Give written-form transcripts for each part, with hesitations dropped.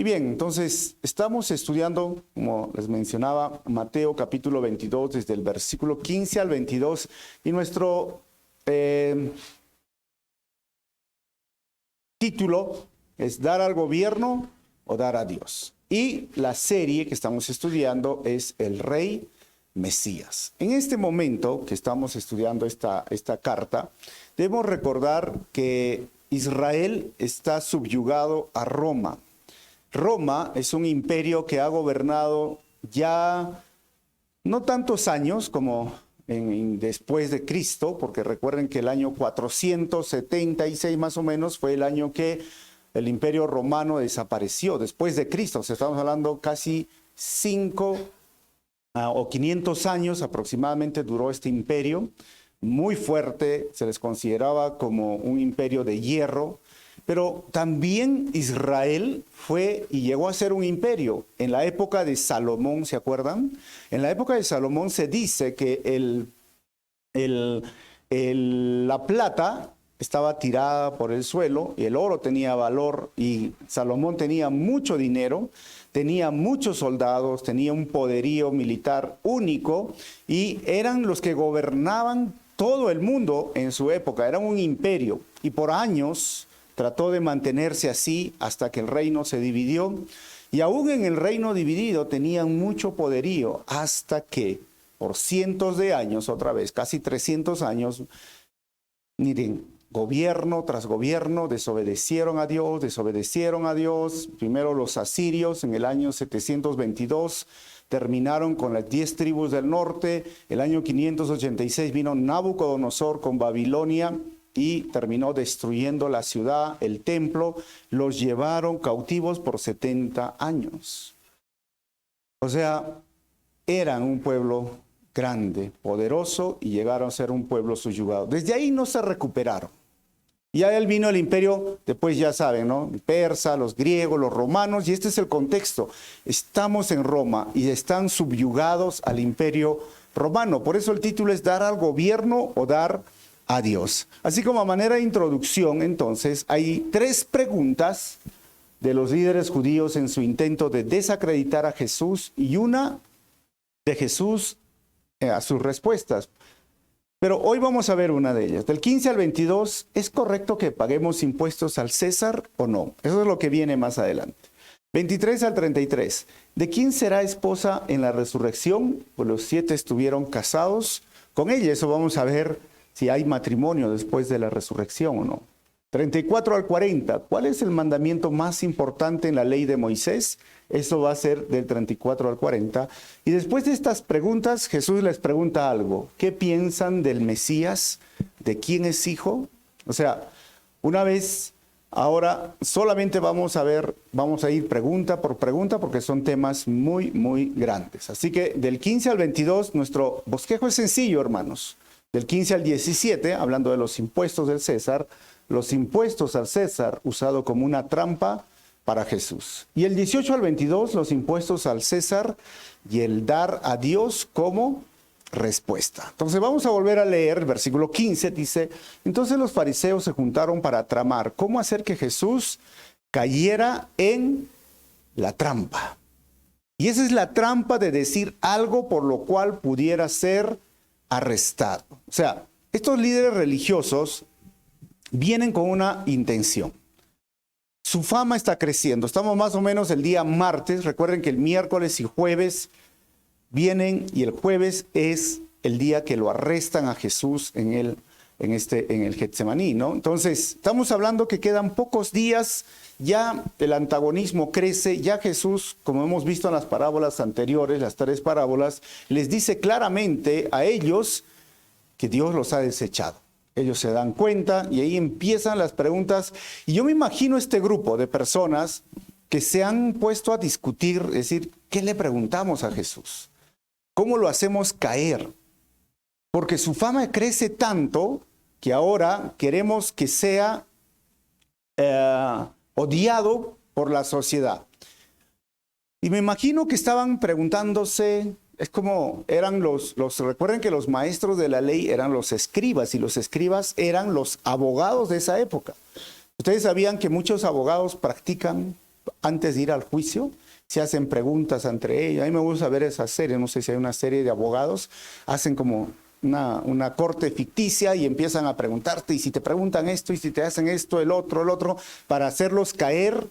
bien, entonces estamos estudiando, como les mencionaba, Mateo capítulo 22, desde el versículo 15 al 22, y nuestro título es ¿dar al gobierno o dar a Dios? Y la serie que estamos estudiando es El Rey Mesías. En este momento que estamos estudiando esta carta, debemos recordar que Israel está subyugado a Roma. Roma es un imperio que ha gobernado ya no tantos años como después de Cristo, porque recuerden que el año 476 más o menos fue el año que el imperio romano desapareció, después de Cristo. O sea, estamos hablando casi 500 o 500 años aproximadamente duró este imperio, muy fuerte, se les consideraba como un imperio de hierro. Pero también Israel fue y llegó a ser un imperio. En la época de Salomón, ¿se acuerdan? En la época de Salomón se dice que la plata estaba tirada por el suelo y el oro tenía valor, y Salomón tenía mucho dinero, tenía muchos soldados, tenía un poderío militar único y eran los que gobernaban todo el mundo en su época. Era un imperio y por años trató de mantenerse así hasta que el reino se dividió, y aún en el reino dividido tenían mucho poderío hasta que por cientos de años, otra vez, casi 300 años, miren, gobierno tras gobierno desobedecieron a Dios. Primero los asirios en el año 722 terminaron con las 10 tribus del norte. El año 586 vino Nabucodonosor con Babilonia y terminó destruyendo la ciudad, el templo. Los llevaron cautivos por 70 años. O sea, eran un pueblo grande, poderoso, y llegaron a ser un pueblo subyugado. Desde ahí no se recuperaron. Y ahí vino el imperio, después ya saben, ¿no? El persa, los griegos, los romanos, y este es el contexto. Estamos en Roma y están subyugados al imperio romano. Por eso el título es ¿dar al gobierno o dar a Dios? Así como a manera de introducción, entonces, hay 3 preguntas de los líderes judíos en su intento de desacreditar a Jesús, y una de Jesús a sus respuestas. Pero hoy vamos a ver una de ellas. Del 15 al 22, ¿es correcto que paguemos impuestos al César o no? Eso es lo que viene más adelante. 23 al 33, ¿de quién será esposa en la resurrección? Pues los 7 estuvieron casados con ella. Eso vamos a ver si hay matrimonio después de la resurrección o no. 34 al 40, ¿cuál es el mandamiento más importante en la ley de Moisés? Eso va a ser del 34 al 40. Y después de estas preguntas, Jesús les pregunta algo. ¿Qué piensan del Mesías? ¿De quién es hijo? O sea, una vez, ahora solamente vamos a ir pregunta por pregunta, porque son temas muy, muy grandes. Así que del 15 al 22, nuestro bosquejo es sencillo, hermanos. Del 15 al 17, hablando de los impuestos del César, los impuestos al César usado como una trampa para Jesús. Y el 18 al 22, los impuestos al César y el dar a Dios como respuesta. Entonces vamos a volver a leer el versículo 15, dice: entonces los fariseos se juntaron para tramar cómo hacer que Jesús cayera en la trampa. Y esa es la trampa de decir algo por lo cual pudiera ser arrestado. O sea, estos líderes religiosos vienen con una intención. Su fama está creciendo. Estamos más o menos el día martes. Recuerden que el miércoles y jueves vienen, y el jueves es el día que lo arrestan a Jesús en el Getsemaní, ¿no? Entonces, estamos hablando que quedan pocos días, ya el antagonismo crece, ya Jesús, como hemos visto en las parábolas anteriores, las 3 parábolas, les dice claramente a ellos que Dios los ha desechado. Ellos se dan cuenta y ahí empiezan las preguntas. Y yo me imagino este grupo de personas que se han puesto a discutir, es decir, ¿qué le preguntamos a Jesús? ¿Cómo lo hacemos caer? Porque su fama crece tanto que ahora queremos que sea odiado por la sociedad. Y me imagino que estaban preguntándose, es como eran recuerden que los maestros de la ley eran los escribas, y los escribas eran los abogados de esa época. Ustedes sabían que muchos abogados practican antes de ir al juicio, se hacen preguntas entre ellos. A mí me gusta ver esa serie, no sé si hay una serie de abogados, hacen como una corte ficticia y empiezan a preguntarte, y si te preguntan esto, y si te hacen esto, el otro, para hacerlos caer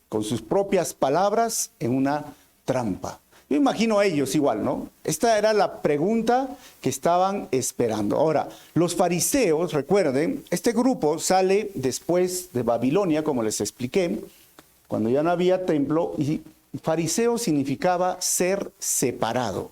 con sus propias palabras en una trampa. Yo imagino a ellos igual, ¿no? Esta era la pregunta que estaban esperando. Ahora, los fariseos, recuerden, este grupo sale después de Babilonia, como les expliqué, cuando ya no había templo, y fariseo significaba ser separado.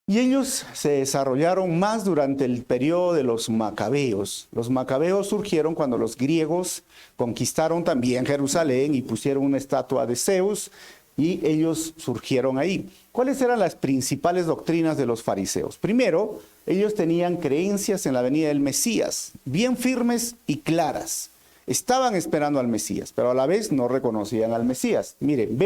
Y ellos se desarrollaron más durante el periodo de los macabeos. Los macabeos surgieron cuando los griegos conquistaron también Jerusalén y pusieron una estatua de Zeus, y ellos surgieron ahí. ¿Cuáles eran las principales doctrinas de los fariseos? Primero, ellos tenían creencias en la venida del Mesías, bien firmes y claras. Estaban esperando al Mesías, pero a la vez no reconocían al Mesías. Miren,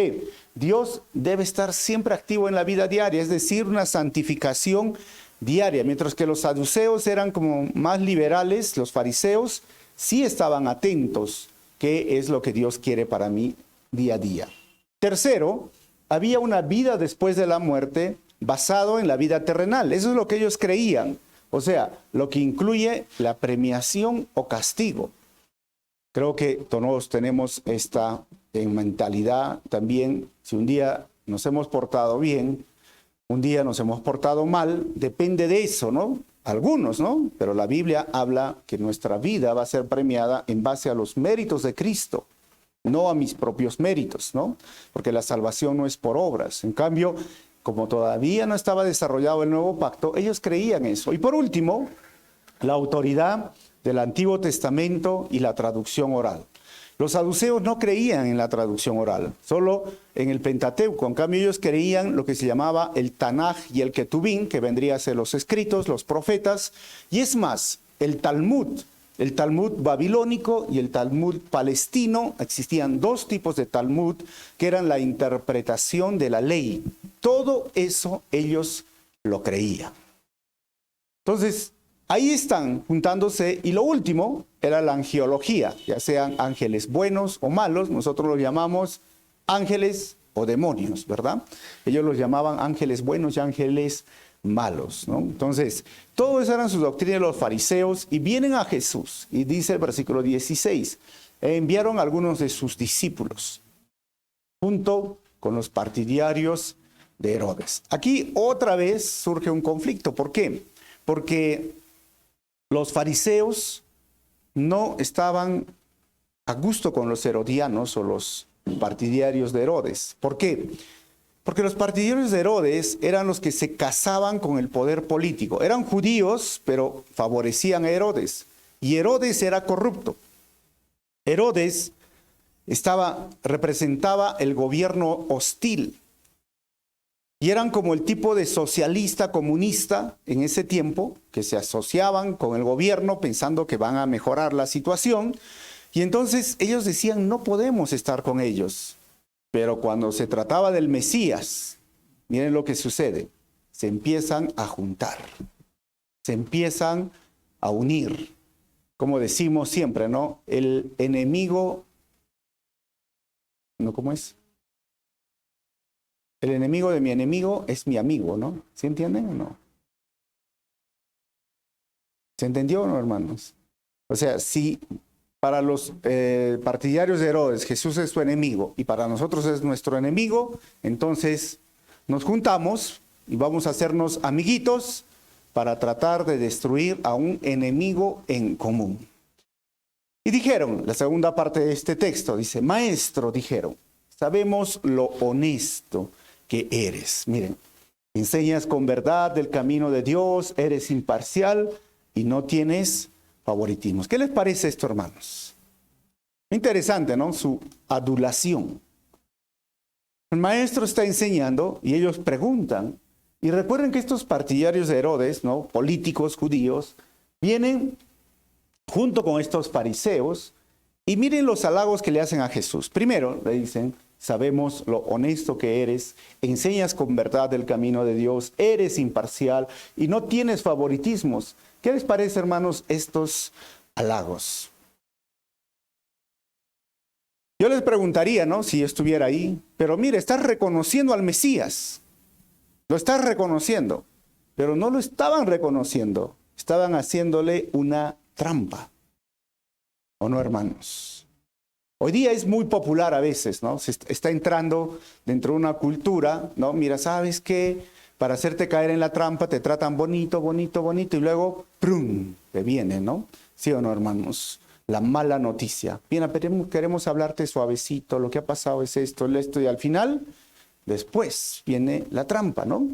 Dios debe estar siempre activo en la vida diaria, es decir, una santificación diaria. Mientras que los saduceos eran como más liberales, los fariseos sí estaban atentos, qué es lo que Dios quiere para mí día a día. Tercero, había una vida después de la muerte basado en la vida terrenal. Eso es lo que ellos creían. O sea, lo que incluye la premiación o castigo. Creo que todos tenemos esta mentalidad también. Si un día nos hemos portado bien, un día nos hemos portado mal, depende de eso, ¿no? Algunos, ¿no? Pero la Biblia habla que nuestra vida va a ser premiada en base a los méritos de Cristo, no a mis propios méritos, ¿no? Porque la salvación no es por obras. En cambio, como todavía no estaba desarrollado el nuevo pacto, ellos creían eso. Y por último, la autoridad del Antiguo Testamento y la traducción oral. Los saduceos no creían en la traducción oral, solo en el Pentateuco. En cambio, ellos creían lo que se llamaba el Tanaj y el Ketubín, que vendría a ser los escritos, los profetas, y es más, el Talmud babilónico y el Talmud palestino. Existían dos tipos de Talmud, que eran la interpretación de la ley. Todo eso ellos lo creían. Entonces, ahí están juntándose, y lo último era la angelología, ya sean ángeles buenos o malos. Nosotros los llamamos ángeles o demonios, ¿verdad? Ellos los llamaban ángeles buenos y ángeles malos, ¿no? Entonces, todo eso eran sus doctrinas de los fariseos, y vienen a Jesús, y dice el versículo 16, enviaron a algunos de sus discípulos, junto con los partidarios de Herodes. Aquí otra vez surge un conflicto. ¿Por qué? Porque los fariseos no estaban a gusto con los herodianos o los partidarios de Herodes. ¿Por qué? Porque los partidarios de Herodes eran los que se casaban con el poder político. Eran judíos, pero favorecían a Herodes. Y Herodes era corrupto. Herodes representaba el gobierno hostil. Y eran como el tipo de socialista comunista en ese tiempo, que se asociaban con el gobierno pensando que van a mejorar la situación. Y entonces ellos decían, no podemos estar con ellos. Pero cuando se trataba del Mesías, miren lo que sucede. Se empiezan a juntar. Se empiezan a unir. Como decimos siempre, ¿no? El enemigo, ¿no? ¿Cómo es? El enemigo de mi enemigo es mi amigo, ¿no? ¿Sí entienden o no? ¿Se entendió o no, hermanos? O sea, si para los partidarios de Herodes Jesús es su enemigo y para nosotros es nuestro enemigo, entonces nos juntamos y vamos a hacernos amiguitos para tratar de destruir a un enemigo en común. Y dijeron, la segunda parte de este texto, dice, maestro, dijeron, sabemos lo honesto que eres. Miren, enseñas con verdad del camino de Dios, eres imparcial y no tienes favoritismos. ¿Qué les parece esto, hermanos? Interesante, ¿no? Su adulación. El maestro está enseñando y ellos preguntan. Y recuerden que estos partidarios de Herodes, ¿no? Políticos judíos, vienen junto con estos fariseos y miren los halagos que le hacen a Jesús. Primero le dicen, sabemos lo honesto que eres, enseñas con verdad el camino de Dios, eres imparcial y no tienes favoritismos. ¿Qué les parece, hermanos, estos halagos? Yo les preguntaría, ¿no? Si yo estuviera ahí, pero mire, estás reconociendo al Mesías, lo estás reconociendo, pero no lo estaban reconociendo, estaban haciéndole una trampa, ¿o no, hermanos? Hoy día es muy popular a veces, ¿no? Se está entrando dentro de una cultura, ¿no? Mira, ¿sabes qué? Para hacerte caer en la trampa te tratan bonito, bonito, bonito y luego, ¡prum!, te viene, ¿no? ¿Sí o no, hermanos? La mala noticia. Bien, queremos hablarte suavecito, lo que ha pasado es esto, y al final, después viene la trampa, ¿no?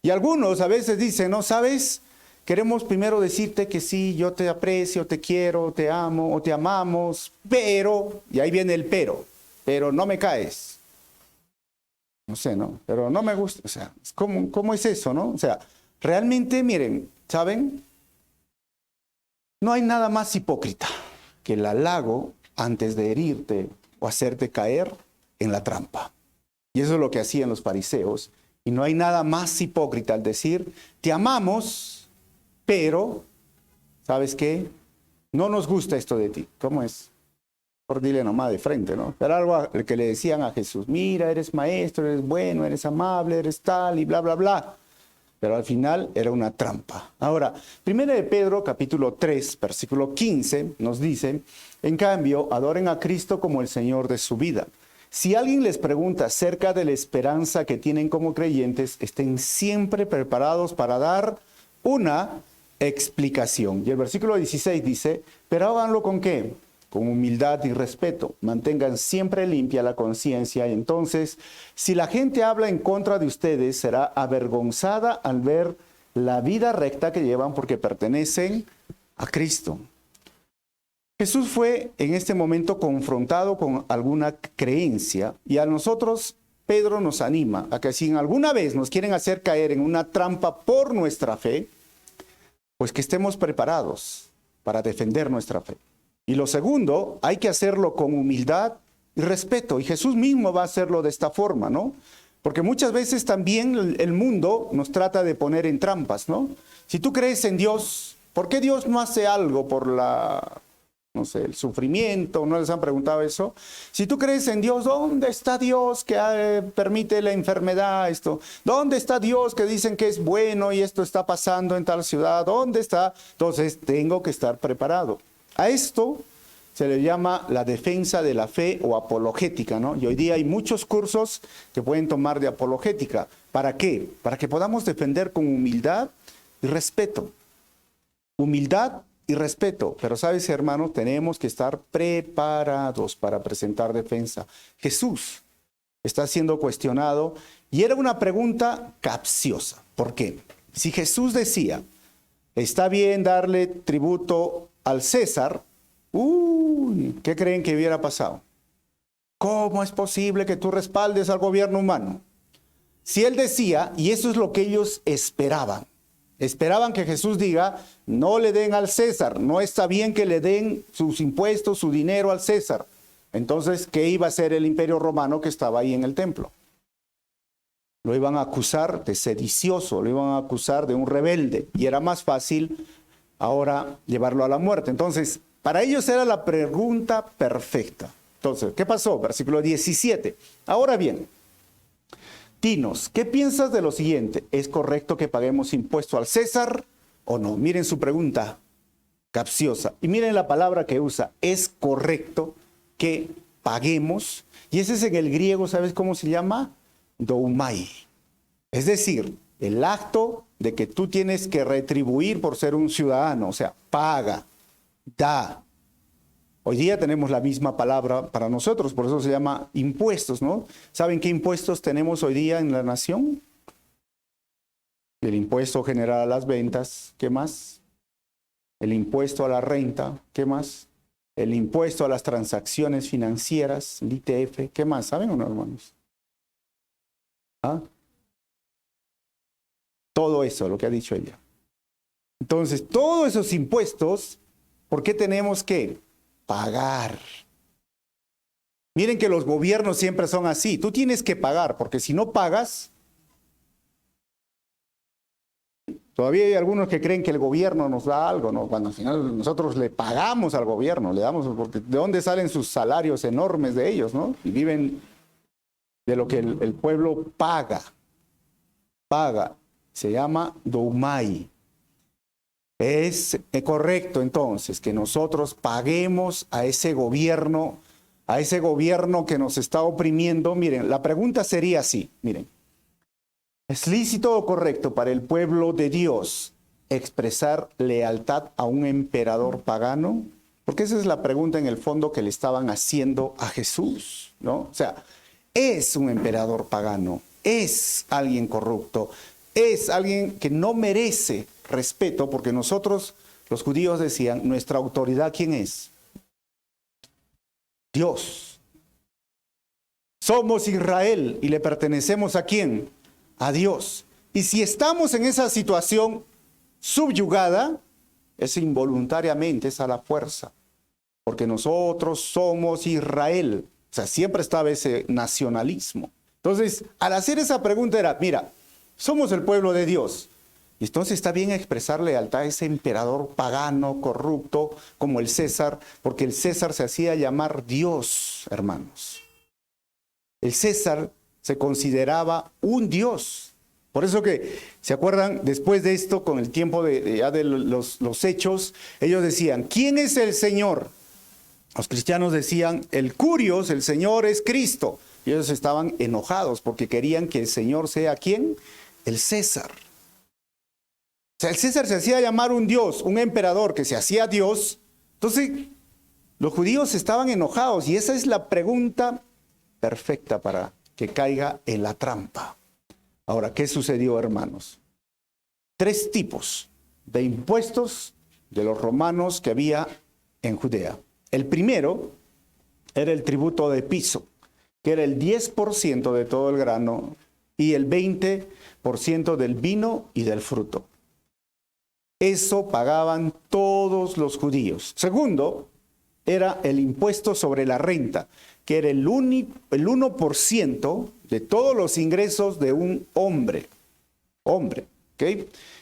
Y algunos a veces dicen, ¿no? ¿Sabes? Queremos primero decirte que sí, yo te aprecio, te quiero, te amo o te amamos, pero, y ahí viene el pero no me caes. No sé, ¿no? Pero no me gusta, o sea, ¿cómo es eso, no? O sea, realmente, miren, ¿saben? No hay nada más hipócrita que el halago antes de herirte o hacerte caer en la trampa. Y eso es lo que hacían los fariseos. Y no hay nada más hipócrita al decir, te amamos, pero, ¿sabes qué? No nos gusta esto de ti. ¿Cómo es? Por dile nomás de frente, ¿no? Pero algo que le decían a Jesús, mira, eres maestro, eres bueno, eres amable, eres tal y bla, bla, bla. Pero al final era una trampa. Ahora, 1 de Pedro, capítulo 3, versículo 15, nos dice, en cambio, adoren a Cristo como el Señor de su vida. Si alguien les pregunta acerca de la esperanza que tienen como creyentes, estén siempre preparados para dar una explicación. Y el versículo 16 dice, pero háganlo ¿con qué? Con humildad y respeto. Mantengan siempre limpia la conciencia. Y entonces, si la gente habla en contra de ustedes, será avergonzada al ver la vida recta que llevan porque pertenecen a Cristo. Jesús fue en este momento confrontado con alguna creencia y a nosotros Pedro nos anima a que si en alguna vez nos quieren hacer caer en una trampa por nuestra fe, pues que estemos preparados para defender nuestra fe. Y lo segundo, hay que hacerlo con humildad y respeto. Y Jesús mismo va a hacerlo de esta forma, ¿no? Porque muchas veces también el mundo nos trata de poner en trampas, ¿no? Si tú crees en Dios, ¿por qué Dios no hace algo por no sé, el sufrimiento? ¿No les han preguntado eso? Si tú crees en Dios, ¿dónde está Dios que permite la enfermedad? ¿Dónde está Dios que dicen que es bueno y esto está pasando en tal ciudad? ¿Dónde está? Entonces tengo que estar preparado. A esto se le llama la defensa de la fe o apologética, ¿no? Y hoy día hay muchos cursos que pueden tomar de apologética. ¿Para qué? Para que podamos defender con humildad y respeto. Humildad y respeto. Pero sabes, hermanos, tenemos que estar preparados para presentar defensa. Jesús está siendo cuestionado y era una pregunta capciosa. ¿Por qué? Si Jesús decía, está bien darle tributo al César, ¿qué creen que hubiera pasado? ¿Cómo es posible que tú respaldes al gobierno humano? Si él decía, y eso es lo que ellos esperaban que Jesús diga, no le den al César, no está bien que le den sus impuestos, su dinero al César. Entonces, ¿qué iba a hacer el Imperio Romano que estaba ahí en el templo? Lo iban a acusar de sedicioso, lo iban a acusar de un rebelde, y era más fácil ahora llevarlo a la muerte. Entonces, para ellos era la pregunta perfecta. Entonces, ¿qué pasó? Versículo 17. Ahora bien, dinos, ¿qué piensas de lo siguiente? ¿Es correcto que paguemos impuesto al César o no? Miren su pregunta capciosa. Y miren la palabra que usa. ¿Es correcto que paguemos? Y ese es en el griego, ¿sabes cómo se llama? Doumai. Es decir, el acto de que tú tienes que retribuir por ser un ciudadano, o sea, paga, da. Hoy día tenemos la misma palabra para nosotros, por eso se llama impuestos, ¿no? ¿Saben qué impuestos tenemos hoy día en la nación? El impuesto general a las ventas, ¿qué más? El impuesto a la renta, ¿qué más? El impuesto a las transacciones financieras, el ITF, ¿qué más? ¿Saben o no, hermanos? ¿Ah? Todo eso, lo que ha dicho ella. Entonces, todos esos impuestos, ¿por qué tenemos que pagar? Miren que los gobiernos siempre son así. Tú tienes que pagar, porque si no pagas, Todavía hay algunos que creen que el gobierno nos da algo, ¿no? Cuando al final nosotros le pagamos al gobierno, le damos, porque ¿de dónde salen sus salarios enormes de ellos, ¿no? Y viven de lo que el pueblo paga. Se llama doumai. Es correcto entonces que nosotros paguemos a ese gobierno que nos está oprimiendo. Miren, la pregunta sería así, miren. ¿Es lícito o correcto para el pueblo de Dios expresar lealtad a un emperador pagano? Porque esa es la pregunta en el fondo que le estaban haciendo a Jesús, ¿no? O sea, es un emperador pagano, es alguien corrupto, es alguien que no merece respeto, porque nosotros, los judíos decían, nuestra autoridad, ¿quién es? Dios. Somos Israel y le pertenecemos ¿a quién? A Dios. Y si estamos en esa situación subyugada, es involuntariamente, es a la fuerza, porque nosotros somos Israel. O sea, siempre estaba ese nacionalismo. Entonces, al hacer esa pregunta era, mira, somos el pueblo de Dios. Y entonces está bien expresar lealtad a ese emperador pagano, corrupto, como el César, porque el César se hacía llamar Dios, hermanos. El César se consideraba un Dios. Por eso que, ¿se acuerdan? Después de esto, con el tiempo de los hechos, ellos decían, ¿quién es el Señor? Los cristianos decían, el Curios, el Señor es Cristo. Y ellos estaban enojados porque querían que el Señor sea ¿quién? El César. O sea, el César se hacía llamar un Dios, un emperador que se hacía Dios. Entonces, los judíos estaban enojados y esa es la pregunta perfecta para que caiga en la trampa. Ahora, ¿qué sucedió, hermanos? 3 tipos de impuestos de los romanos que había en Judea. El primero era el tributo de piso, que era el 10% de todo el grano y el 20% del vino y del fruto. Eso pagaban todos los judíos. Segundo, era el impuesto sobre la renta, que era el 1% de todos los ingresos de un hombre. ¿Ok?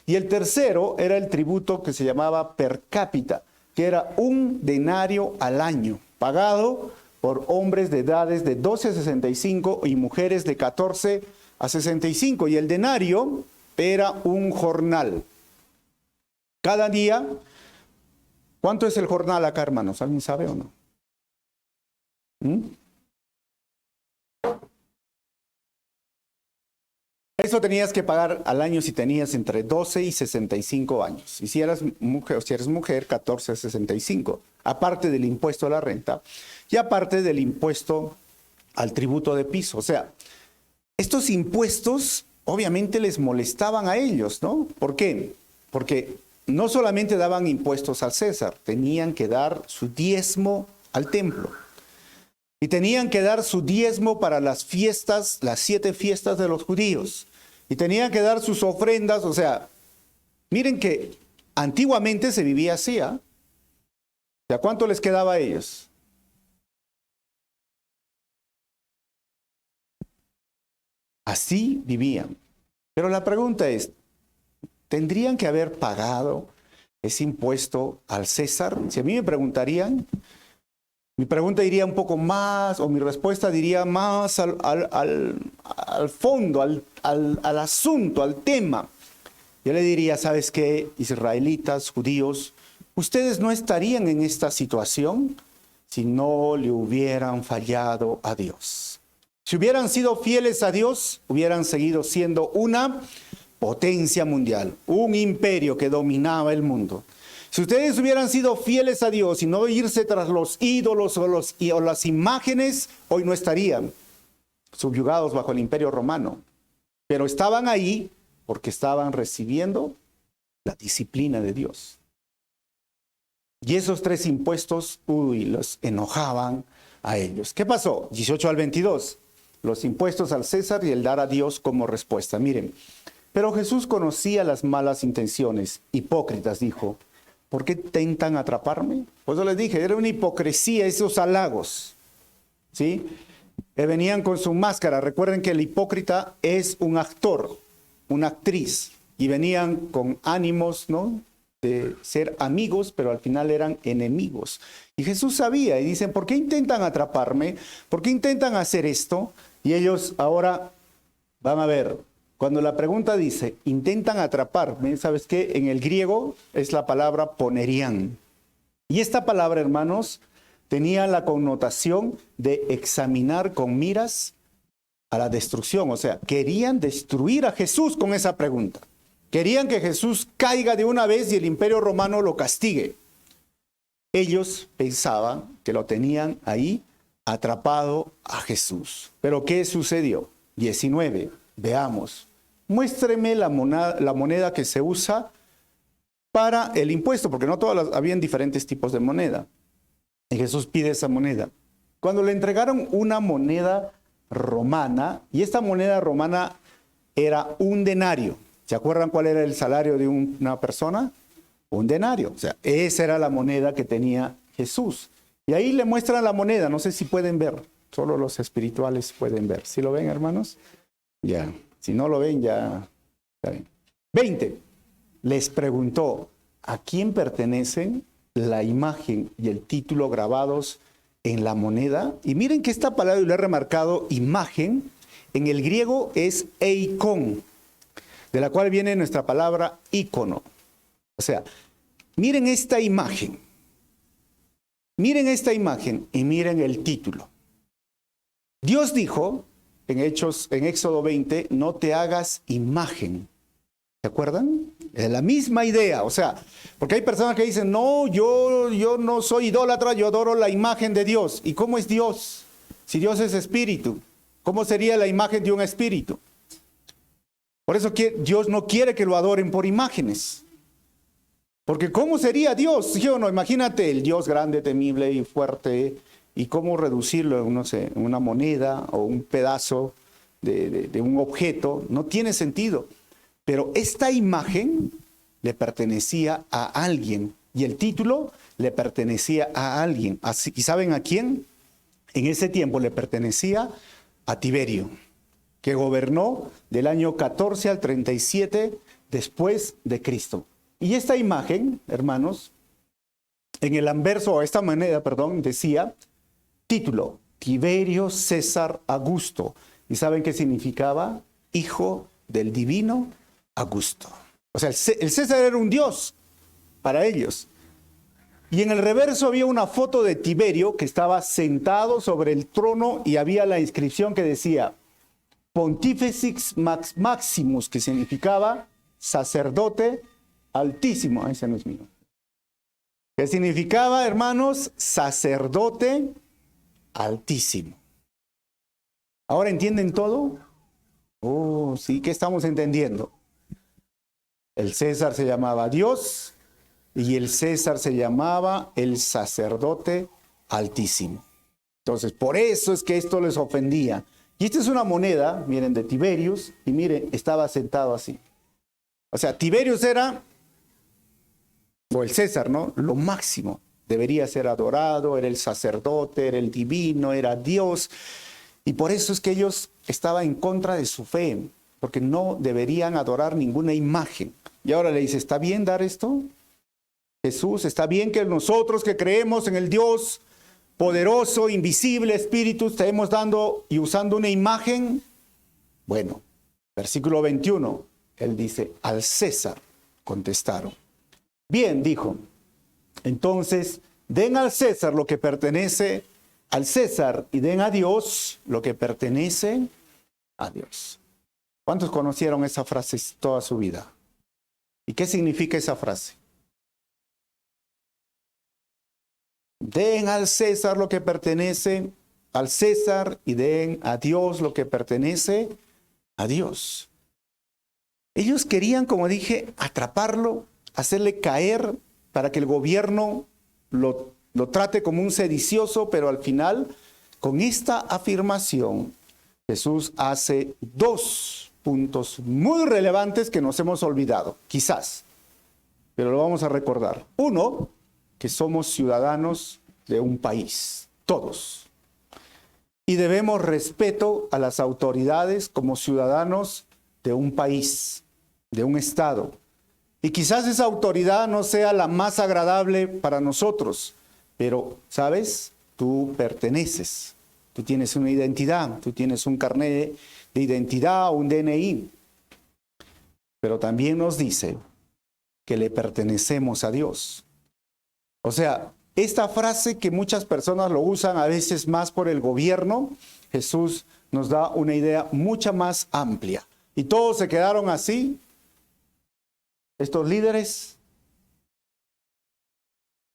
Y el tercero era el tributo que se llamaba per cápita, que era 1 denario al año, pagado por hombres de edades de 12 a 65 y mujeres de 14 a 65. Y el denario era un jornal. Cada día, ¿cuánto es el jornal acá, hermanos? ¿Alguien sabe o no? Eso tenías que pagar al año si tenías entre 12 y 65 años. Y si eras mujer, 14 a 65. Aparte del impuesto a la renta y aparte del impuesto al tributo de piso. O sea, estos impuestos obviamente les molestaban a ellos, ¿no? ¿Por qué? Porque no solamente daban impuestos al César, tenían que dar su diezmo al templo. Y tenían que dar su diezmo para las fiestas, las 7 fiestas de los judíos. Y tenían que dar sus ofrendas, o sea, miren que antiguamente se vivía así, ¿ah? O sea, ¿cuánto les quedaba a ellos? Así vivían. Pero la pregunta es, ¿tendrían que haber pagado ese impuesto al César? Si a mí me preguntarían, mi pregunta iría un poco más, o mi respuesta diría más al fondo, al asunto, al tema. Yo le diría, ¿sabes qué? Israelitas, judíos, ustedes no estarían en esta situación si no le hubieran fallado a Dios. Si hubieran sido fieles a Dios, hubieran seguido siendo una potencia mundial, un imperio que dominaba el mundo. Si ustedes hubieran sido fieles a Dios y no irse tras los ídolos o las imágenes, hoy no estarían subyugados bajo el imperio romano. Pero estaban ahí porque estaban recibiendo la disciplina de Dios. Y esos 3 impuestos, los enojaban a ellos. ¿Qué pasó? 18 al 22. Los impuestos al César y el dar a Dios como respuesta. Miren, pero Jesús conocía las malas intenciones. Hipócritas, dijo, ¿por qué intentan atraparme? Pues yo les dije, era una hipocresía esos halagos, ¿sí? Venían con su máscara. Recuerden que el hipócrita es un actor, una actriz. y venían con ánimos, ¿no?, de ser amigos, pero al final eran enemigos. Y Jesús sabía y dicen, ¿por qué intentan atraparme? ¿Por qué intentan hacer esto? Y ellos ahora van a ver, cuando la pregunta dice, intentan atraparme, ¿sabes qué? En el griego es la palabra ponerían. Y esta palabra, hermanos, tenía la connotación de examinar con miras a la destrucción. O sea, querían destruir a Jesús con esa pregunta. Querían que Jesús caiga de una vez y el imperio romano lo castigue. Ellos pensaban que lo tenían ahí atrapado a Jesús. Pero ¿qué sucedió? 19, veamos. Muéstreme la moneda que se usa para el impuesto, porque no todas habían diferentes tipos de moneda. Y Jesús pide esa moneda. Cuando le entregaron una moneda romana, y esta moneda romana era un denario. ¿Se acuerdan cuál era el salario de una persona? Un denario. O sea, esa era la moneda que tenía Jesús. Y ahí le muestran la moneda. No sé si pueden ver. Solo los espirituales pueden ver. ¿Sí lo ven, hermanos? Ya. Si no lo ven, ya está bien. 20. Les preguntó, ¿a quién pertenecen la imagen y el título grabados en la moneda? Y miren que esta palabra, y lo he remarcado, imagen, en el griego es eikon, de la cual viene nuestra palabra ícono. O sea, miren esta imagen. Miren esta imagen y miren el título. Dios dijo en Éxodo 20, no te hagas imagen. ¿Se acuerdan? Es la misma idea. O sea, porque hay personas que dicen, no, yo no soy idólatra, yo adoro la imagen de Dios. ¿Y cómo es Dios? Si Dios es espíritu, ¿cómo sería la imagen de un espíritu? Por eso Dios no quiere que lo adoren por imágenes. Porque ¿cómo sería Dios? ¿Sí o no? Imagínate el Dios grande, temible y fuerte, y cómo reducirlo en, no sé, en una moneda o un pedazo de un objeto. No tiene sentido. Pero esta imagen le pertenecía a alguien, y el título le pertenecía a alguien. Así, ¿y saben a quién? En ese tiempo le pertenecía a Tiberio, que gobernó del año 14 al 37 después de Cristo. Y esta imagen, hermanos, en el anverso, esta moneda, perdón, decía, título, Tiberio César Augusto. ¿Y saben qué significaba? Hijo del divino Augusto. O sea, el César era un dios para ellos. Y en el reverso había una foto de Tiberio que estaba sentado sobre el trono y había la inscripción que decía, Pontifex Maximus, que significaba sacerdote altísimo. Ese no es mío. Que significaba, hermanos, sacerdote altísimo. ¿Ahora entienden todo? Oh, sí, ¿qué estamos entendiendo? El César se llamaba Dios y el César se llamaba el sacerdote altísimo. Entonces, por eso es que esto les ofendía. Y esta es una moneda, miren, de Tiberius, y miren, estaba sentado así. O sea, Tiberius era, o el César, ¿no? Lo máximo. Debería ser adorado, era el sacerdote, era el divino, era Dios. Y por eso es que ellos estaban en contra de su fe, porque no deberían adorar ninguna imagen. Y ahora le dice, ¿está bien dar esto? Jesús, ¿está bien que nosotros que creemos en el Dios poderoso, invisible, espíritu, estemos dando y usando una imagen? Bueno, versículo 21, él dice, al César contestaron. Bien, dijo, entonces den al César lo que pertenece al César y den a Dios lo que pertenece a Dios. ¿Cuántos conocieron esa frase toda su vida? ¿Y qué significa esa frase? Den al César lo que pertenece al César y den a Dios lo que pertenece a Dios. Ellos querían, como dije, atraparlo, hacerle caer para que el gobierno lo trate como un sedicioso, pero al final, con esta afirmación, Jesús hace dos puntos muy relevantes que nos hemos olvidado, quizás, pero lo vamos a recordar. Uno, que somos ciudadanos de un país, todos. Y debemos respeto a las autoridades como ciudadanos de un país. de un estado. Y quizás esa autoridad no sea la más agradable para nosotros, pero, ¿sabes? Tú perteneces, tú tienes una identidad, tú tienes un carnet de identidad, un DNI. Pero también nos dice que le pertenecemos a Dios. O sea, esta frase que muchas personas lo usan a veces más por el gobierno, Jesús nos da una idea mucho más amplia. Y todos se quedaron así, estos líderes,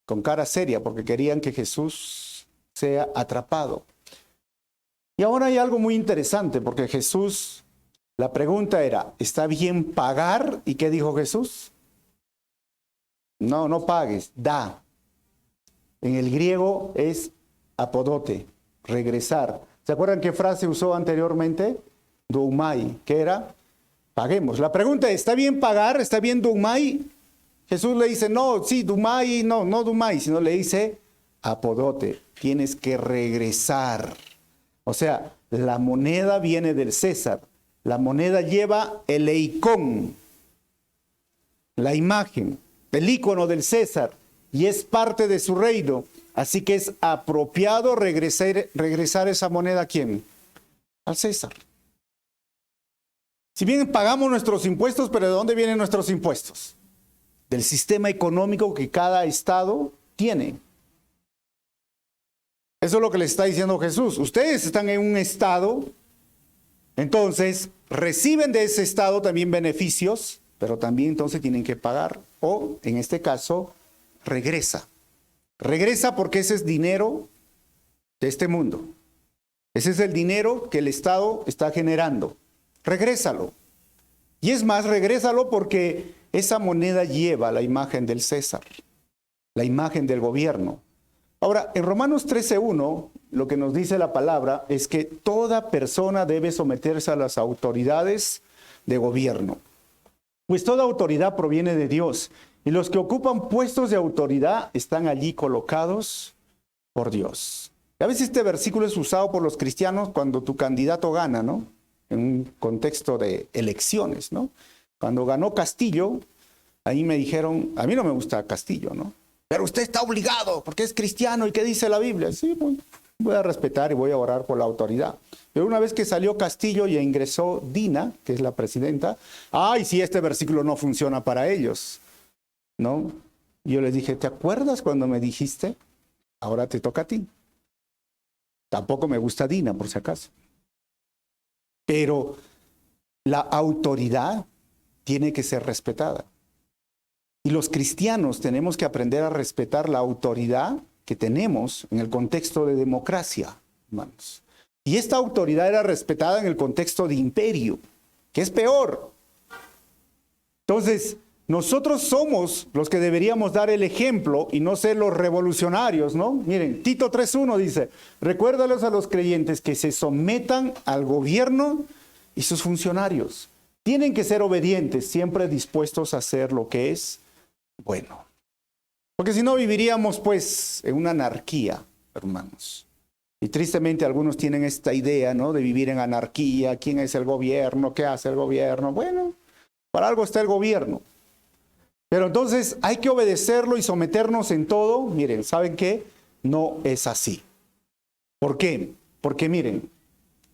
con cara seria, porque querían que Jesús sea atrapado. Y ahora hay algo muy interesante, porque Jesús, la pregunta era, ¿está bien pagar? ¿Y qué dijo Jesús? No, no pagues, da. En el griego es apodote, regresar. ¿Se acuerdan qué frase usó anteriormente? Doumai, ¿qué era? Paguemos. La pregunta es, ¿está bien pagar? ¿Está bien doumai? Jesús le dice, no, sí, doumai, no doumai, sino le dice apodote, tienes que regresar. O sea, la moneda viene del César. La moneda lleva el eikón, la imagen, el icono del César, y es parte de su reino. Así que es apropiado regresar esa moneda ¿a quién? Al César. Si bien pagamos nuestros impuestos, pero ¿de dónde vienen nuestros impuestos? Del sistema económico que cada estado tiene. Eso es lo que le está diciendo Jesús. Ustedes están en un estado, entonces reciben de ese estado también beneficios, pero también entonces tienen que pagar. O, en este caso, regresa. Regresa porque ese es dinero de este mundo. Ese es el dinero que el Estado está generando. Regrésalo. Y es más, regrésalo porque esa moneda lleva la imagen del César, la imagen del gobierno. Ahora, en Romanos 13:1, lo que nos dice la palabra es que toda persona debe someterse a las autoridades de gobierno. Pues toda autoridad proviene de Dios. Y los que ocupan puestos de autoridad están allí colocados por Dios. Y a veces este versículo es usado por los cristianos cuando tu candidato gana, ¿no? En un contexto de elecciones, ¿no? Cuando ganó Castillo, ahí me dijeron, a mí no me gusta Castillo, ¿no? Pero usted está obligado porque es cristiano y ¿qué dice la Biblia? Sí, voy a respetar y voy a orar por la autoridad. Pero una vez que salió Castillo y ingresó Dina, que es la presidenta, ay, sí, este versículo no funciona para ellos, ¿no? Yo les dije, ¿te acuerdas cuando me dijiste? Ahora te toca a ti. Tampoco me gusta Dina, por si acaso. Pero la autoridad tiene que ser respetada. Y los cristianos tenemos que aprender a respetar la autoridad que tenemos en el contexto de democracia, hermanos. Y esta autoridad era respetada en el contexto de imperio, que es peor. Entonces, nosotros somos los que deberíamos dar el ejemplo y no ser los revolucionarios, ¿no? Miren, Tito 3:1 dice, recuérdalos a los creyentes que se sometan al gobierno y sus funcionarios. Tienen que ser obedientes, siempre dispuestos a hacer lo que es bueno. Porque si no viviríamos pues en una anarquía, hermanos. Y tristemente algunos tienen esta idea, ¿no? De vivir en anarquía. ¿Quién es el gobierno? ¿Qué hace el gobierno? Bueno, para algo está el gobierno. Pero entonces hay que obedecerlo y someternos en todo. Miren, ¿saben qué? No es así. ¿Por qué? Porque miren,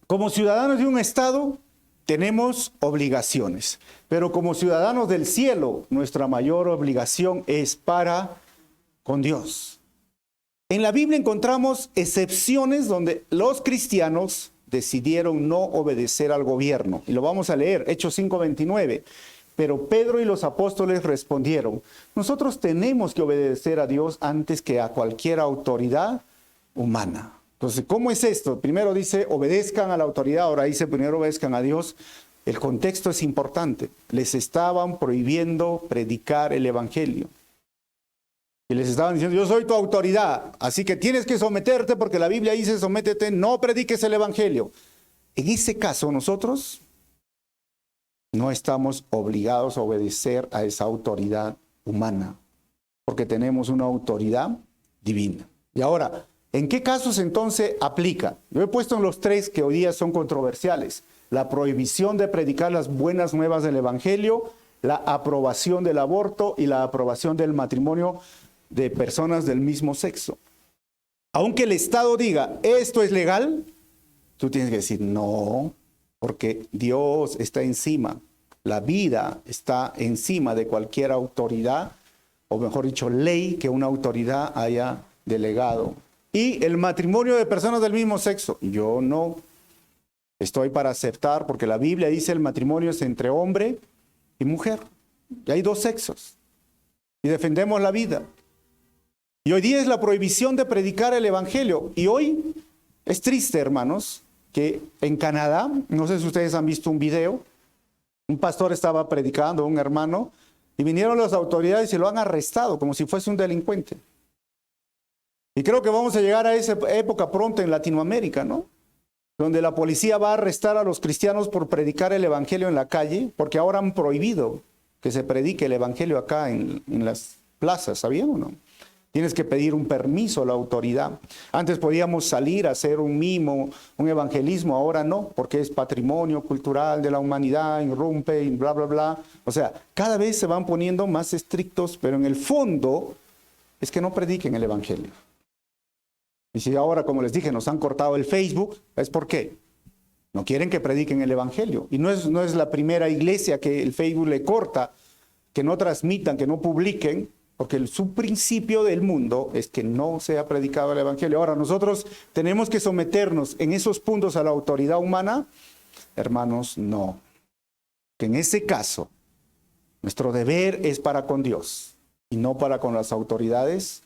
como ciudadanos de un estado tenemos obligaciones, pero como ciudadanos del cielo, nuestra mayor obligación es para con Dios. En la Biblia encontramos excepciones donde los cristianos decidieron no obedecer al gobierno. Y lo vamos a leer, Hechos 5:29. Pero Pedro y los apóstoles respondieron, nosotros tenemos que obedecer a Dios antes que a cualquier autoridad humana. Entonces, ¿cómo es esto? Primero dice, obedezcan a la autoridad, ahora dice, primero obedezcan a Dios. El contexto es importante. Les estaban prohibiendo predicar el evangelio. Y les estaban diciendo, yo soy tu autoridad, así que tienes que someterte porque la Biblia dice, sométete, no prediques el evangelio. En ese caso, nosotros no estamos obligados a obedecer a esa autoridad humana, porque tenemos una autoridad divina. Y ahora, ¿en qué casos entonces aplica? Yo he puesto en los 3 que hoy día son controversiales. La prohibición de predicar las buenas nuevas del evangelio, la aprobación del aborto y la aprobación del matrimonio de personas del mismo sexo. Aunque el Estado diga, esto es legal, tú tienes que decir, no, porque Dios está encima. La vida está encima de cualquier autoridad, o mejor dicho, ley que una autoridad haya delegado. Y el matrimonio de personas del mismo sexo, yo no estoy para aceptar, porque la Biblia dice el matrimonio es entre hombre y mujer. Y hay dos sexos. Y defendemos la vida. Y hoy día es la prohibición de predicar el evangelio. Y hoy es triste, hermanos, que en Canadá, no sé si ustedes han visto un video, un pastor estaba predicando, un hermano, y vinieron las autoridades y lo han arrestado como si fuese un delincuente. Y creo que vamos a llegar a esa época pronto en Latinoamérica, ¿no? Donde la policía va a arrestar a los cristianos por predicar el evangelio en la calle, porque ahora han prohibido que se predique el evangelio acá en las plazas, ¿sabían o no? Tienes que pedir un permiso a la autoridad. Antes podíamos salir a hacer un mimo, un evangelismo, ahora no, porque es patrimonio cultural de la humanidad, irrumpe y bla, bla, bla. O sea, cada vez se van poniendo más estrictos, pero en el fondo es que no prediquen el evangelio. Y si ahora, como les dije, nos han cortado el Facebook, ¿es por qué? No quieren que prediquen el evangelio. Y no es la primera iglesia que el Facebook le corta, que no transmitan, que no publiquen, porque su principio del mundo es que no se ha predicado el evangelio. Ahora, nosotros tenemos que someternos en esos puntos a la autoridad humana. Hermanos, no. Que en ese caso, nuestro deber es para con Dios y no para con las autoridades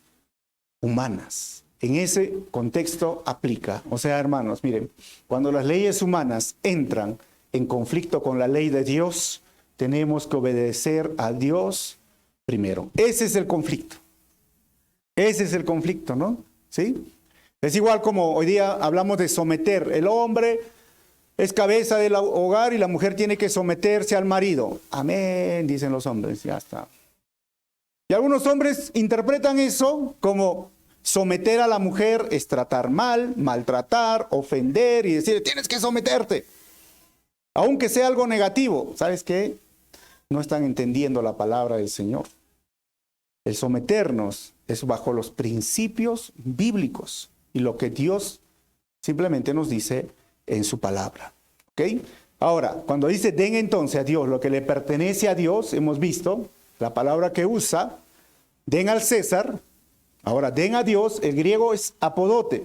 humanas. En ese contexto aplica. O sea, hermanos, miren, cuando las leyes humanas entran en conflicto con la ley de Dios, tenemos que obedecer a Dios primero. Ese es el conflicto. Ese es el conflicto, ¿no? ¿Sí? Es igual como hoy día hablamos de someter. El hombre es cabeza del hogar y la mujer tiene que someterse al marido. Amén, dicen los hombres. Ya está. Y algunos hombres interpretan eso como someter a la mujer es tratar mal, maltratar, ofender y decir, tienes que someterte. Aunque sea algo negativo. ¿Sabes qué? No están entendiendo la palabra del Señor. El someternos es bajo los principios bíblicos y lo que Dios simplemente nos dice en su palabra. ¿Ok? Ahora, cuando dice den entonces a Dios lo que le pertenece a Dios, hemos visto la palabra que usa, den al César. Ahora, den a Dios, el griego es apodote.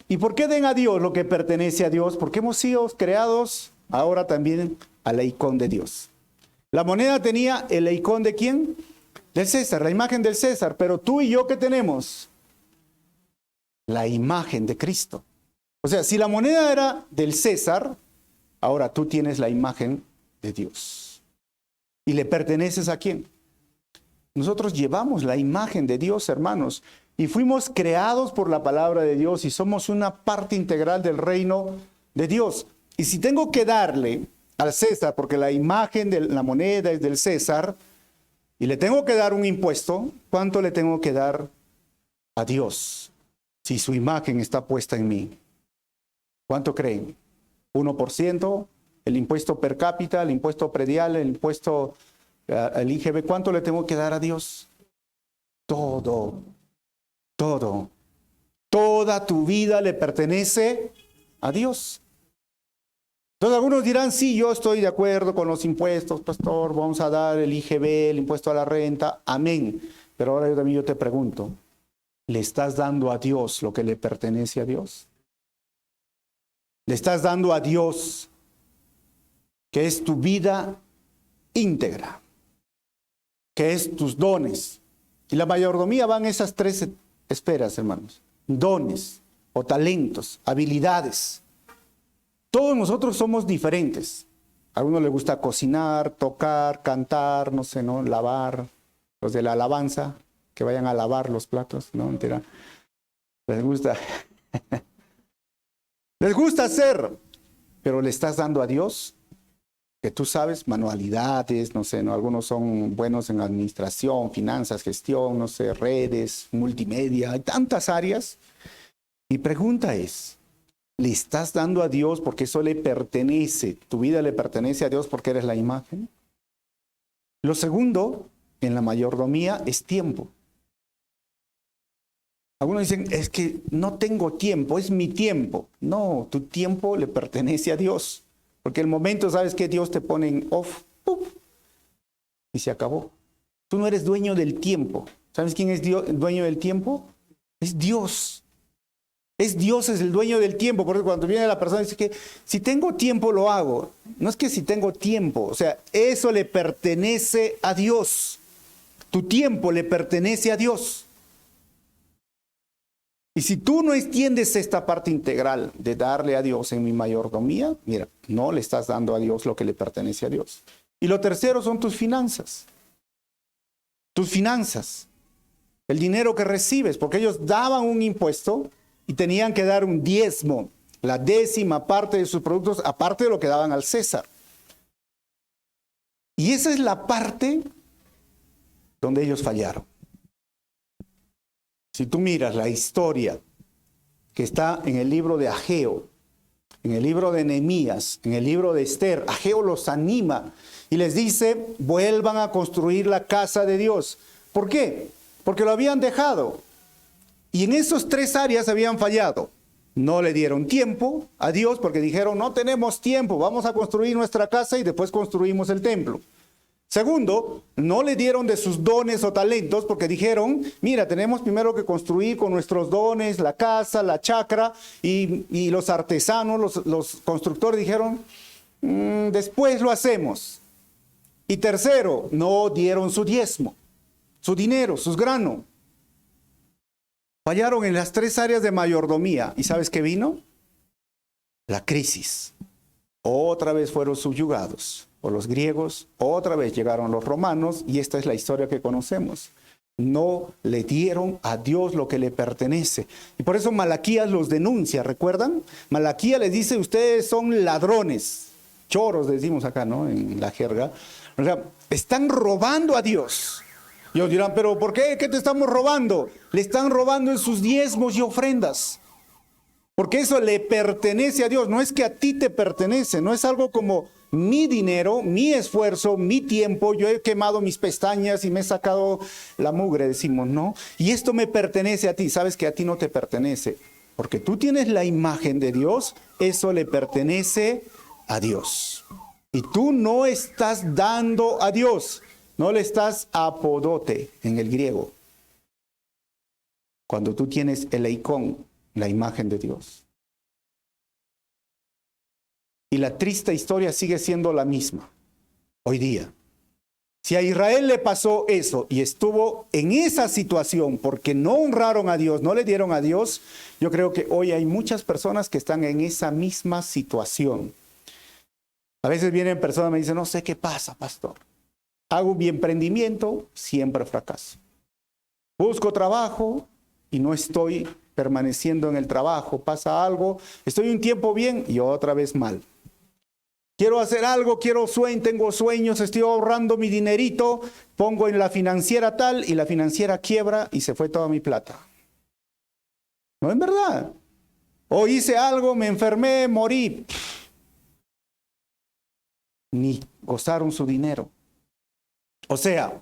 ¿Y por qué den a Dios lo que pertenece a Dios? Porque hemos sido creados ahora también al eicón de Dios. La moneda tenía el eicón de ¿quién? Del César, la imagen del César. Pero tú y yo, ¿qué tenemos? La imagen de Cristo. O sea, si la moneda era del César, ahora tú tienes la imagen de Dios. ¿Y le perteneces a quién? Nosotros llevamos la imagen de Dios, hermanos, y fuimos creados por la palabra de Dios y somos una parte integral del reino de Dios. Y si tengo que darle al César, porque la imagen de la moneda es del César, y le tengo que dar un impuesto, ¿cuánto le tengo que dar a Dios si su imagen está puesta en mí? ¿Cuánto creen? ¿1%? ¿El impuesto per cápita? ¿El impuesto predial? ¿El impuesto al IGB? ¿Cuánto le tengo que dar a Dios? Todo. Todo. Toda tu vida le pertenece a Dios. Entonces algunos dirán, sí, yo estoy de acuerdo con los impuestos, pastor, vamos a dar el IGB, el impuesto a la renta, amén. Pero ahora yo te pregunto, ¿le estás dando a Dios lo que le pertenece a Dios? ¿Le estás dando a Dios que es tu vida íntegra, que es tus dones? Y la mayordomía van esas tres esferas, hermanos. Dones o talentos, habilidades. Todos nosotros somos diferentes. A algunos les gusta cocinar, tocar, cantar, no sé, ¿no? Lavar. Los de la alabanza, que vayan a lavar los platos, no, mentira. Les gusta. Les gusta hacer, pero le estás dando a Dios, que tú sabes, manualidades, no sé, ¿no? Algunos son buenos en administración, finanzas, gestión, no sé, redes, multimedia, hay tantas áreas. Mi pregunta es, ¿le estás dando a Dios porque eso le pertenece? ¿Tu vida le pertenece a Dios porque eres la imagen? Lo segundo en la mayordomía es tiempo. Algunos dicen, es que no tengo tiempo, es mi tiempo. No, tu tiempo le pertenece a Dios. Porque el momento, ¿sabes qué? Dios te pone en off, ¡pum! Y se acabó. Tú no eres dueño del tiempo. ¿Sabes quién es dueño del tiempo? Es Dios. Es Dios, es el dueño del tiempo. Por eso cuando viene la persona dice que si tengo tiempo lo hago. No es que si tengo tiempo. O sea, eso le pertenece a Dios. Tu tiempo le pertenece a Dios. Y si tú no extiendes esta parte integral de darle a Dios en mi mayordomía, mira, no le estás dando a Dios lo que le pertenece a Dios. Y lo tercero son tus finanzas. Tus finanzas. El dinero que recibes, porque ellos daban un impuesto y tenían que dar un diezmo, la 10ª parte de sus productos, aparte de lo que daban al César. Y esa es la parte donde ellos fallaron. Si tú miras la historia que está en el libro de Ageo, en el libro de Nehemías, en el libro de Esther, Ageo los anima y les dice, vuelvan a construir la casa de Dios. ¿Por qué? Porque lo habían dejado. Y en esas 3 áreas habían fallado. No le dieron tiempo a Dios porque dijeron, no tenemos tiempo, vamos a construir nuestra casa y después construimos el templo. Segundo, no le dieron de sus dones o talentos porque dijeron, mira, tenemos primero que construir con nuestros dones la casa, la chacra, y los artesanos, los constructores dijeron, después lo hacemos. Y tercero, no dieron su diezmo, su dinero, sus granos. Fallaron en las 3 áreas de mayordomía. ¿Y sabes qué vino? La crisis. Otra vez fueron subyugados por los griegos, otra vez llegaron los romanos, y esta es la historia que conocemos. No le dieron a Dios lo que le pertenece. Y por eso Malaquías los denuncia, ¿recuerdan? Malaquías les dice, ustedes son ladrones, choros decimos acá, ¿no? En la jerga. O sea, están robando a Dios. Y ellos dirán, ¿pero por qué? ¿Qué te estamos robando? Le están robando en sus diezmos y ofrendas. Porque eso le pertenece a Dios, no es que a ti te pertenece, no es algo como mi dinero, mi esfuerzo, mi tiempo, yo he quemado mis pestañas y me he sacado la mugre, decimos, ¿no? Y esto me pertenece a ti, sabes que a ti no te pertenece, porque tú tienes la imagen de Dios, eso le pertenece a Dios. Y tú no estás dando a Dios, no le estás apodote en el griego. Cuando tú tienes el eikón, la imagen de Dios. Y la triste historia sigue siendo la misma hoy día. Si a Israel le pasó eso y estuvo en esa situación porque no honraron a Dios, no le dieron a Dios, yo creo que hoy hay muchas personas que están en esa misma situación. A veces vienen personas y me dicen, no sé qué pasa, pastor. Hago mi emprendimiento, siempre fracaso. Busco trabajo y no estoy permaneciendo en el trabajo. Pasa algo, estoy un tiempo bien y otra vez mal. Quiero hacer algo, tengo sueños, estoy ahorrando mi dinerito, pongo en la financiera tal y la financiera quiebra y se fue toda mi plata. No es verdad. O hice algo, me enfermé, morí. Ni gozaron su dinero. O sea,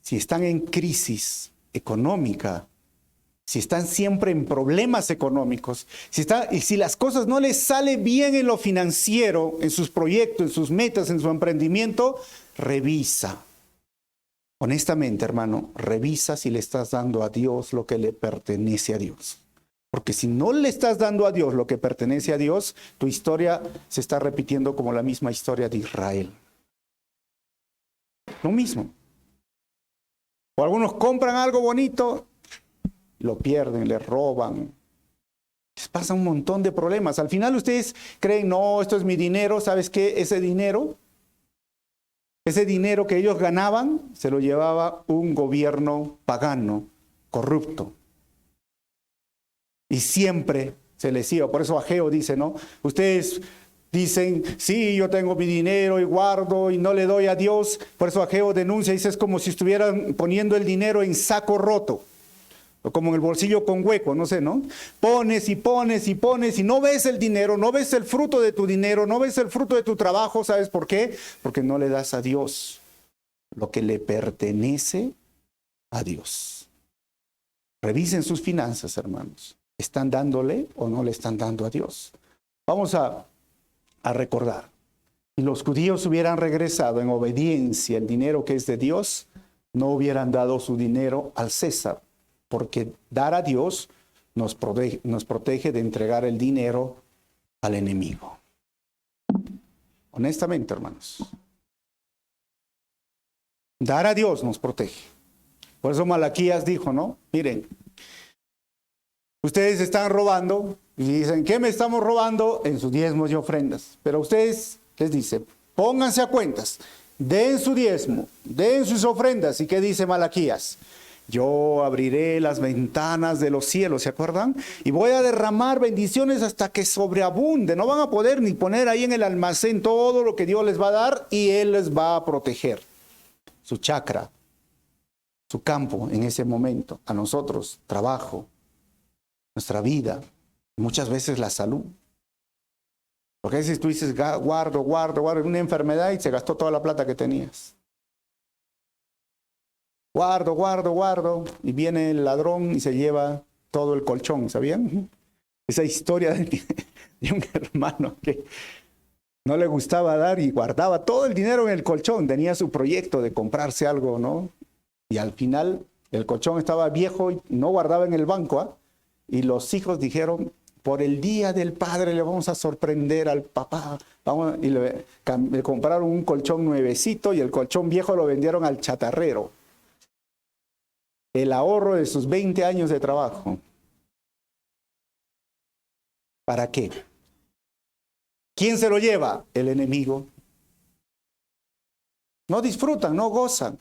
si están en crisis económica, si están siempre en problemas económicos, y si las cosas no les salen bien en lo financiero, en sus proyectos, en sus metas, en su emprendimiento, revisa. Honestamente, hermano, revisa si le estás dando a Dios lo que le pertenece a Dios. Porque si no le estás dando a Dios lo que pertenece a Dios, tu historia se está repitiendo como la misma historia de Israel. Lo mismo. O algunos compran algo bonito, lo pierden, le roban. Les pasa un montón de problemas. Al final ustedes creen, no, esto es mi dinero. ¿Sabes qué? Ese dinero que ellos ganaban, se lo llevaba un gobierno pagano, corrupto. Y siempre se les iba. Por eso Ageo dice, ¿no? Ustedes dicen, sí, yo tengo mi dinero y guardo y no le doy a Dios. Por eso Ageo denuncia, dice, es como si estuvieran poniendo el dinero en saco roto. O como en el bolsillo con hueco, no sé, ¿no? Pones y pones y pones y no ves el dinero, no ves el fruto de tu dinero, no ves el fruto de tu trabajo. ¿Sabes por qué? Porque no le das a Dios. lo que le pertenece a Dios. Revisen sus finanzas, hermanos. ¿Están dándole o no le están dando a Dios? Vamos a recordar. Si los judíos hubieran regresado en obediencia el dinero que es de Dios, no hubieran dado su dinero al César, porque dar a Dios nos protege de entregar el dinero al enemigo. Honestamente, hermanos. Dar a Dios nos protege. Por eso Malaquías dijo, ¿no? Miren, ustedes están robando y dicen, ¿qué me estamos robando? En sus diezmos y ofrendas. Pero ustedes les dice, pónganse a cuentas, den su diezmo, den sus ofrendas. ¿Y qué dice Malaquías? Yo abriré las ventanas de los cielos, ¿se acuerdan? Y voy a derramar bendiciones hasta que sobreabunde. No van a poder ni poner ahí en el almacén todo lo que Dios les va a dar y Él les va a proteger. Su chacra, su campo en ese momento, a nosotros, trabajo, nuestra vida, muchas veces la salud. Porque a veces tú dices, guardo una enfermedad y se gastó toda la plata que tenías. Guardo, y viene el ladrón y se lleva todo el colchón, ¿sabían? Esa historia de un hermano que no le gustaba dar y guardaba todo el dinero en el colchón, tenía su proyecto de comprarse algo, ¿no? Y al final el colchón estaba viejo y no guardaba en el banco, ¿ah? Y los hijos dijeron, por el día del padre le vamos a sorprender al papá. Y le compraron un colchón nuevecito y el colchón viejo lo vendieron al chatarrero. El ahorro de sus 20 años de trabajo. ¿Para qué? ¿Quién se lo lleva? El enemigo. No disfrutan, no gozan.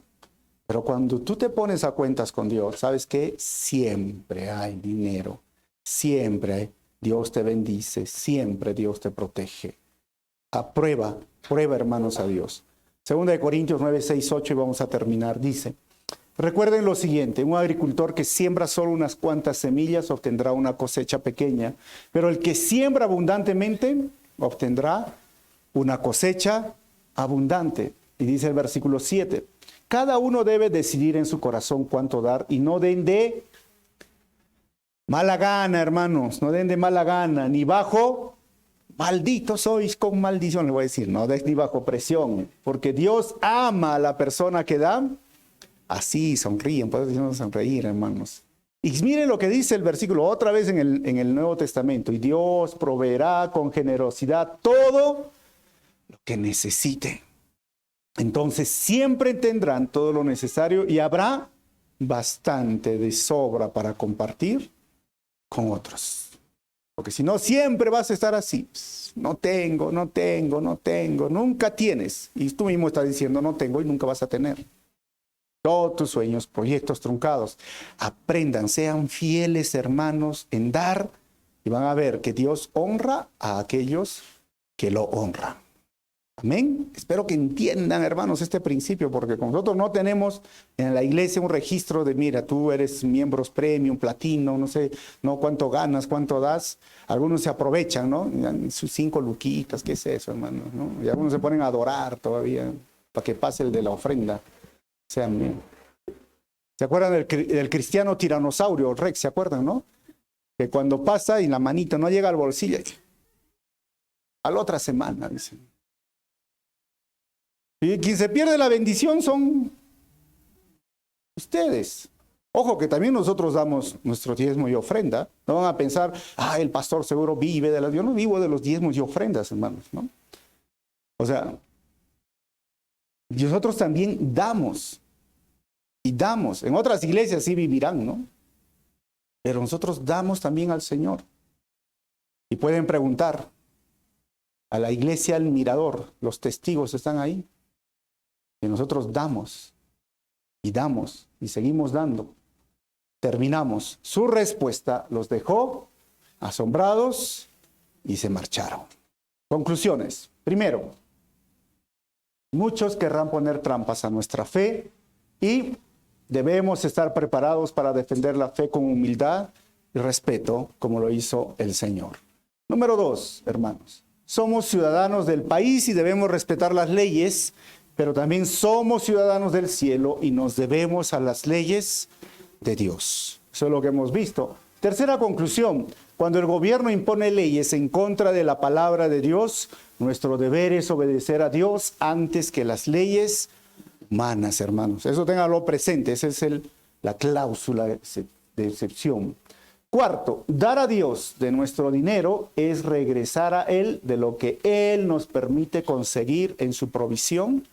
Pero cuando tú te pones a cuentas con Dios, ¿sabes qué? Siempre hay dinero. Siempre Dios te bendice. Siempre Dios te protege. Prueba, hermanos, a Dios. 2 Corintios 9, 6, 8 y vamos a terminar. Dice, recuerden lo siguiente, un agricultor que siembra solo unas cuantas semillas obtendrá una cosecha pequeña, pero el que siembra abundantemente obtendrá una cosecha abundante. Y dice el versículo 7, cada uno debe decidir en su corazón cuánto dar y no den de mala gana, hermanos, no den de mala gana, ni bajo, malditos sois con maldición, le voy a decir, no des ni bajo presión, porque Dios ama a la persona que da. Así sonríen, por eso decimos sonreír, hermanos. Y miren lo que dice el versículo otra vez en el Nuevo Testamento. Y Dios proveerá con generosidad todo lo que necesite. Entonces siempre tendrán todo lo necesario y habrá bastante de sobra para compartir con otros. Porque si no, siempre vas a estar así. No tengo, nunca tienes. Y tú mismo estás diciendo no tengo y nunca vas a tener. Todos tus sueños, proyectos truncados. Aprendan, sean fieles, hermanos, en dar y van a ver que Dios honra a aquellos que lo honran. Amén. Espero que entiendan, hermanos, este principio, porque nosotros no tenemos en la iglesia un registro de, mira, tú eres miembros premium, platino, no sé, no cuánto ganas, cuánto das. Algunos se aprovechan, ¿no? Sus 5 luquitas, ¿qué es eso, hermano? ¿No? Y algunos se ponen a adorar todavía para que pase el de la ofrenda. Sean bien. ¿Se acuerdan del cristiano tiranosaurio Rex? ¿Se acuerdan, no? Que cuando pasa y la manita no llega al bolsillo, a la otra semana, dicen. Y quien se pierde la bendición son ustedes. Ojo que también nosotros damos nuestro diezmo y ofrenda. No van a pensar, el pastor seguro vive de las... Yo no vivo de los diezmos y ofrendas, hermanos, ¿no? O sea, nosotros también damos. Y damos. En otras iglesias sí vivirán, ¿no? Pero nosotros damos también al Señor. Y pueden preguntar a la iglesia El Mirador, los testigos están ahí. Y nosotros damos y seguimos dando. Terminamos. Su respuesta los dejó asombrados y se marcharon. Conclusiones. Primero, muchos querrán poner trampas a nuestra fe y debemos estar preparados para defender la fe con humildad y respeto, como lo hizo el Señor. Número 2, hermanos. Somos ciudadanos del país y debemos respetar las leyes pero también somos ciudadanos del cielo y nos debemos a las leyes de Dios. Eso es lo que hemos visto. Tercera conclusión, cuando el gobierno impone leyes en contra de la palabra de Dios, nuestro deber es obedecer a Dios antes que las leyes humanas, hermanos. Eso ténganlo presente, esa es la cláusula de excepción. Cuarto, dar a Dios de nuestro dinero es regresar a Él de lo que Él nos permite conseguir en su provisión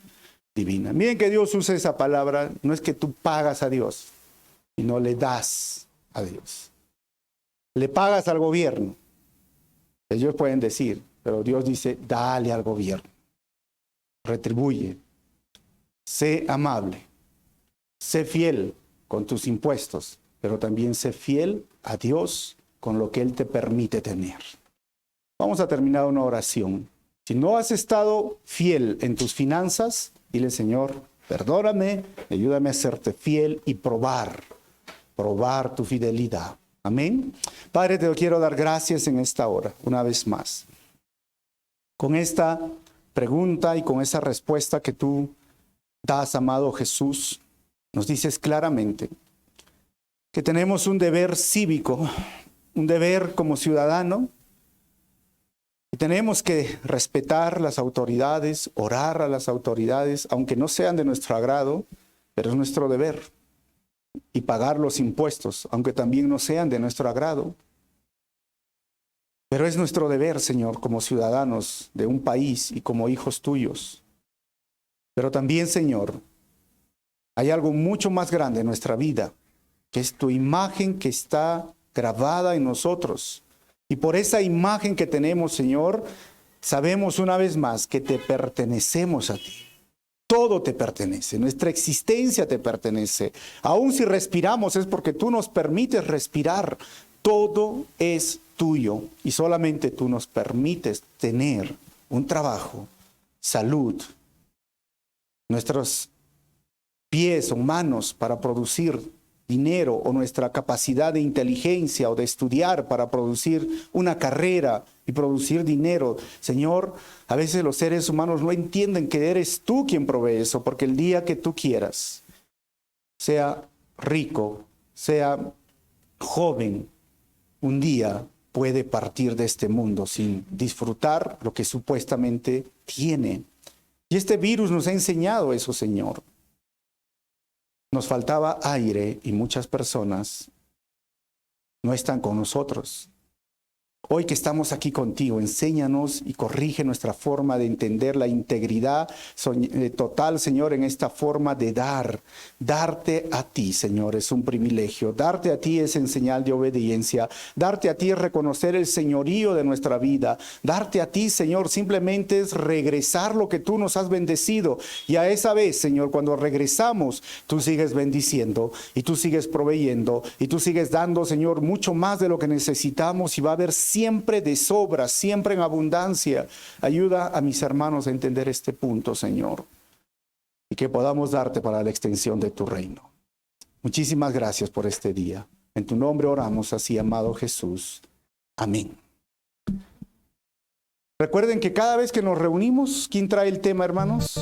divina. Miren que Dios usa esa palabra, no es que tú pagas a Dios, sino le das a Dios. Le pagas al gobierno. Ellos pueden decir, pero Dios dice, dale al gobierno. Retribuye. Sé amable. Sé fiel con tus impuestos, pero también sé fiel a Dios con lo que Él te permite tener. Vamos a terminar una oración. Si no has estado fiel en tus finanzas, dile, Señor, perdóname, ayúdame a serte fiel y probar tu fidelidad. Amén. Padre, te quiero dar gracias en esta hora, una vez más. Con esta pregunta y con esa respuesta que tú das, amado Jesús, nos dices claramente que tenemos un deber cívico, un deber como ciudadano, y tenemos que respetar las autoridades, orar a las autoridades, aunque no sean de nuestro agrado, pero es nuestro deber. Y pagar los impuestos, aunque también no sean de nuestro agrado. Pero es nuestro deber, Señor, como ciudadanos de un país y como hijos tuyos. Pero también, Señor, hay algo mucho más grande en nuestra vida, que es tu imagen que está grabada en nosotros. Y por esa imagen que tenemos, Señor, sabemos una vez más que te pertenecemos a ti. Todo te pertenece, nuestra existencia te pertenece. Aún si respiramos es porque tú nos permites respirar. Todo es tuyo y solamente tú nos permites tener un trabajo, salud, nuestros pies o manos para producir dinero o nuestra capacidad de inteligencia o de estudiar para producir una carrera y producir dinero. Señor, a veces los seres humanos no entienden que eres tú quien provee eso, porque el día que tú quieras, sea rico, sea joven, un día puede partir de este mundo sin disfrutar lo que supuestamente tiene. Y este virus nos ha enseñado eso, Señor. Nos faltaba aire y muchas personas no están con nosotros. Hoy que estamos aquí contigo, enséñanos y corrige nuestra forma de entender la integridad total, Señor, en esta forma de dar. Darte a ti, Señor, es un privilegio. Darte a ti es en señal de obediencia. Darte a ti es reconocer el señorío de nuestra vida. Darte a ti, Señor, simplemente es regresar lo que tú nos has bendecido. Y a esa vez, Señor, cuando regresamos, tú sigues bendiciendo y tú sigues proveyendo y tú sigues dando, Señor, mucho más de lo que necesitamos y va a haber siempre de sobra, siempre en abundancia. Ayuda a mis hermanos a entender este punto, Señor, y que podamos darte para la extensión de tu reino. Muchísimas gracias por este día. En tu nombre oramos así, amado Jesús. Amén. Recuerden que cada vez que nos reunimos, ¿quién trae el tema, hermanos?